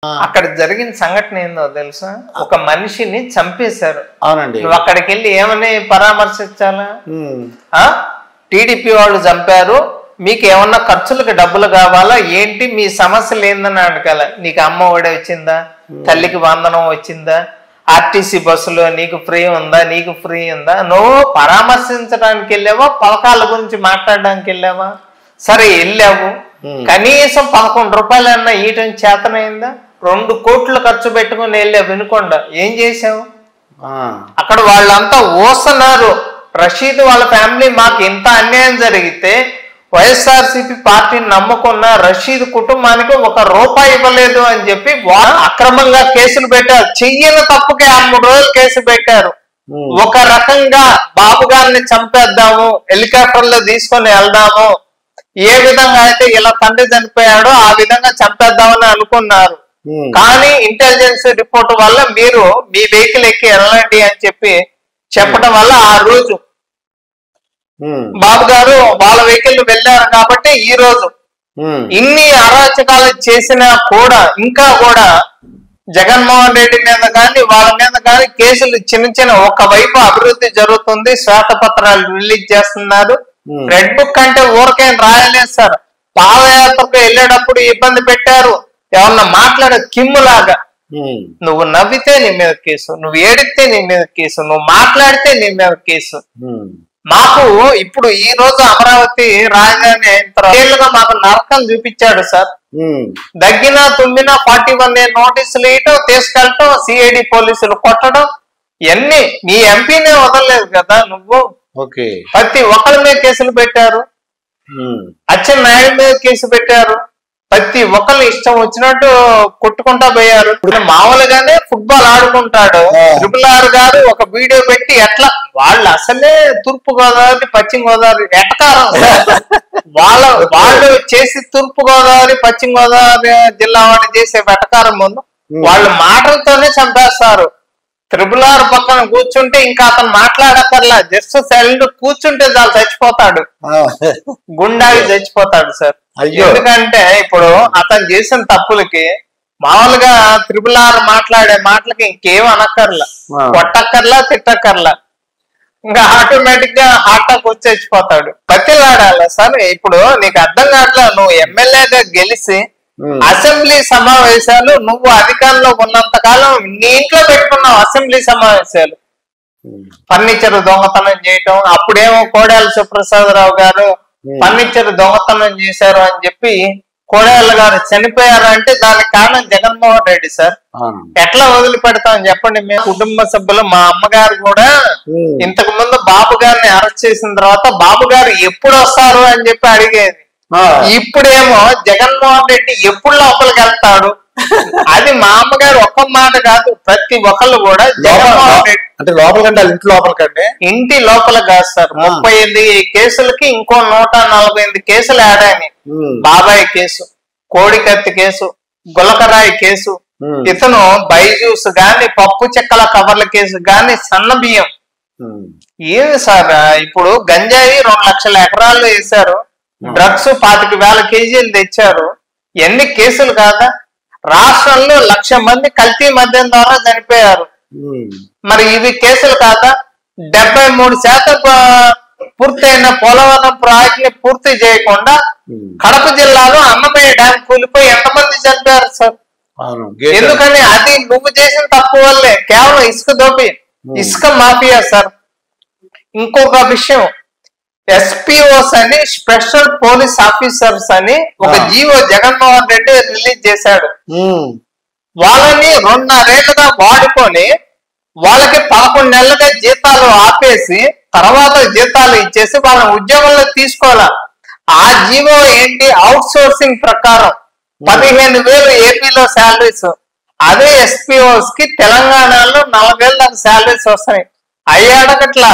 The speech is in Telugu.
అక్కడ జరిగిన సంఘటన ఏందో తెలుసా? ఒక మనిషిని చంపేశారు. అవునండి. నువ్వు అక్కడికి వెళ్ళి ఏమని పరామర్శించాలా? టీడీపీ వాళ్ళు చంపారు, మీకు ఏమన్నా ఖర్చులకు డబ్బులు కావాలా ఏంటి, మీ సమస్యలు ఏందని అడగాల. నీకు అమ్మ ఒడి వచ్చిందా, తల్లికి వందనం వచ్చిందా, ఆర్టీసీ బస్సులో నీకు ఫ్రీ ఉందా, నీకు ఫ్రీ ఉందా? నువ్వు పరామర్శించడానికి వెళ్ళావా, పథకాల గురించి మాట్లాడడానికి వెళ్ళావా? సరే వెళ్ళావు, కనీసం 11 రూపాయలన్నా ఈయటం చేతనైందా? 2 కోట్లు ఖర్చు పెట్టుకుని వెళ్ళావు వినుకొండ, ఏం చేసావు? అక్కడ వాళ్ళంతా ఓస్తున్నారు. రషీద్ వాళ్ళ ఫ్యామిలీ మాకు ఇంత అన్యాయం జరిగితే వైఎస్ఆర్సీపీ పార్టీని నమ్ముకున్న రషీద్ కుటుంబానికి 1 రూపాయి ఇవ్వలేదు అని చెప్పి అక్రమంగా కేసులు పెట్టారు. చెయ్యని తప్పుకే 3 రోజులు కేసు పెట్టారు. ఒక రకంగా బాబు గారిని చంపేద్దాము, హెలికాప్టర్ లో తీసుకొని వెళ్దాము, ఏ విధంగా అయితే ఇలా తండ్రి చనిపోయాడో ఆ విధంగా చంపేద్దామని అనుకున్నారు. కానీ ఇంటెలిజెన్స్ రిపోర్ట్ వల్ల మీరు మీ వెహికల్ ఎక్కి వెళ్ళండి అని చెప్పి చెప్పడం వల్ల ఆ రోజు బాబు గారు వాళ్ళ వెహికల్ వెళ్ళారు. కాబట్టి ఈ రోజు ఇన్ని అరాచకాలు చేసినా కూడా ఇంకా కూడా జగన్మోహన్ రెడ్డి మీద కానీ వాళ్ళ మీద కానీ కేసులు చిన్న ఒకవైపు అభివృద్ధి జరుగుతుంది, శ్వేతపత్రాలు రిలీజ్ చేస్తున్నారు. రెడ్ బుక్ అంటే ఊరికేం రాయలేదు సార్. పాదయాత్రకు వెళ్ళేటప్పుడు ఇబ్బంది పెట్టారు, ఏమన్నా మాట్లాడే కిమ్ములాగా. నువ్వు నవ్వితే నీ మీద కేసు, నువ్వు ఏడితే నీ మీద కేసు, నువ్వు మాట్లాడితే నీ మీద కేసు. మాకు ఇప్పుడు ఈ రోజు అమరావతి రాగానే ఏళ్ళుగా మాకు నరకం చూపించాడు సార్. దగ్గినా తుమ్మినా 41A నోటీసులు ఇయటం, తీసుకెళ్ళటం, సిఐడి పోలీసులు కొట్టడం, ఇవన్నీ నీ ఎంపీనే వదలలేదు కదా నువ్వు. ప్రతి ఒక్కరి మీద కేసులు పెట్టారు. అచ్చెన్నాయుడు మీద కేసు పెట్టారు. ప్రతి ఒక్కరు ఇష్టం వచ్చినట్టు కొట్టుకుంటా పోయారు. ఇప్పుడు మామూలుగానే ఫుట్బాల్ ఆడుకుంటాడు RRR గారు ఒక వీడియో పెట్టి ఎట్లా వాళ్ళు అసలే తూర్పు గోదావరి పశ్చిమ గోదావరి ఎటకారం. వాళ్ళు చేసి తూర్పు గోదావరి పశ్చిమ గోదావరి జిల్లా వాళ్ళు చేసే వెటకారం ముందు వాళ్ళు మాటలతోనే చంపేస్తారు. RRR పక్కన కూర్చుంటే ఇంకా అతను మాట్లాడక్కర్లా, జస్ట్ సైలెంట్ కూర్చుంటే చాలు చచ్చిపోతాడు, గుండాకి చచ్చిపోతాడు సార్. ఎందుకంటే ఇప్పుడు అతను చేసిన తప్పులకి మామూలుగా RRR మాట్లాడే మాటలకి ఇంకేం అనక్కర్లా, కొట్టక్కర్లా, తిట్టక్కర్లా, ఇంకా ఆటోమేటిక్ గా హార్ట్ అటాక్ వచ్చి చచ్చిపోతాడు. బతిలాడాల సార్. ఇప్పుడు నీకు అర్థం కావట్లా, నువ్వు ఎమ్మెల్యేగా గెలిచి అసెంబ్లీ సమావేశాలు నువ్వు అధికారంలో ఉన్నంత కాలం నీ ఇంట్లో పెట్టుకున్నావు. అసెంబ్లీ సమావేశాలు ఫర్నిచర్ దొంగతనం చేయటం, అప్పుడేమో కోడెల సుప్రసాదరావు గారు ఫర్నిచర్ దొంగతనం చేశారు అని చెప్పి కోడెల గారు చనిపోయారు అంటే దానికి కారణం జగన్మోహన్ రెడ్డి సార్. ఎట్లా వదిలిపెడతాం చెప్పండి? మేము కుటుంబ సభ్యులు, మా అమ్మగారు కూడా ఇంతకు ముందు బాబు గారిని అరెస్ట్ చేసిన తర్వాత బాబు గారు ఎప్పుడు వస్తారు అని చెప్పి అడిగేది. ఇప్పుడేమో జగన్మోహన్ రెడ్డి ఎప్పుడు లోపలికి వెళ్తాడు, అది మా అమ్మగారు ఒక్క మాట కాదు, ప్రతి ఒక్కళ్ళు కూడా జగన్మోహన్ రెడ్డి అంటే లోపలికంటే ఇంటి లోపలికంటే ఇంటి లోపల కాదు సార్. 38 కేసులకి ఇంకో 148 కేసులు యాడ్ అయినాయి. బాబాయ్ కేసు, కోడికత్తి కేసు, గులకరాయి కేసు, ఇతను బైజూస్ గాని, పప్పు చెక్కల కవర్ల కేసు గాని, సన్న బియ్యం. ఏది సార్ ఇప్పుడు గంజాయి 2 లక్షల ఎకరాల్లో వేశారు, డ్రగ్స్ 25,000 కేజీలు తెచ్చారు. ఎన్ని కేసులు కాదా? రాష్ట్రంలో 1,00,000 మంది కల్తీ మద్యం ద్వారా చనిపోయారు. మరి ఇవి కేసులు కాదా? 73% పూర్తయిన పోలవరం ప్రాజెక్ట్ ని పూర్తి చేయకుండా కడప జిల్లాలో అన్నమయ్య డ్యామ్ కూలిపోయి ఎంతమంది చనిపోయారు సార్? ఎందుకని? అది నువ్వు చేసిన తప్పు వల్లే. కేవలం ఇసుక దోపి, ఇసుక మాఫియా సార్. ఇంకొక విషయం, SPOs అని స్పెషల్ పోలీస్ ఆఫీసర్స్ అని ఒక జీవో జగన్మోహన్ రెడ్డి రిలీజ్ చేశాడు. వాళ్ళని 2.5 ఏళ్లుగా వాడుకొని వాళ్ళకి 11 నెలలుగా జీతాలు ఆపేసి తర్వాత జీతాలు ఇచ్చేసి వాళ్ళని ఉద్యోగంలో తీసుకోవాలా. ఆ జీవో ఏంటి? అవుట్ సోర్సింగ్ ప్రకారం 15,000 ఏపీలో శాలరీస్, అదే SPOs కి తెలంగాణలో 4,000 దాకా శాలరీస్ వస్తాయి. అయ్యాడకట్లా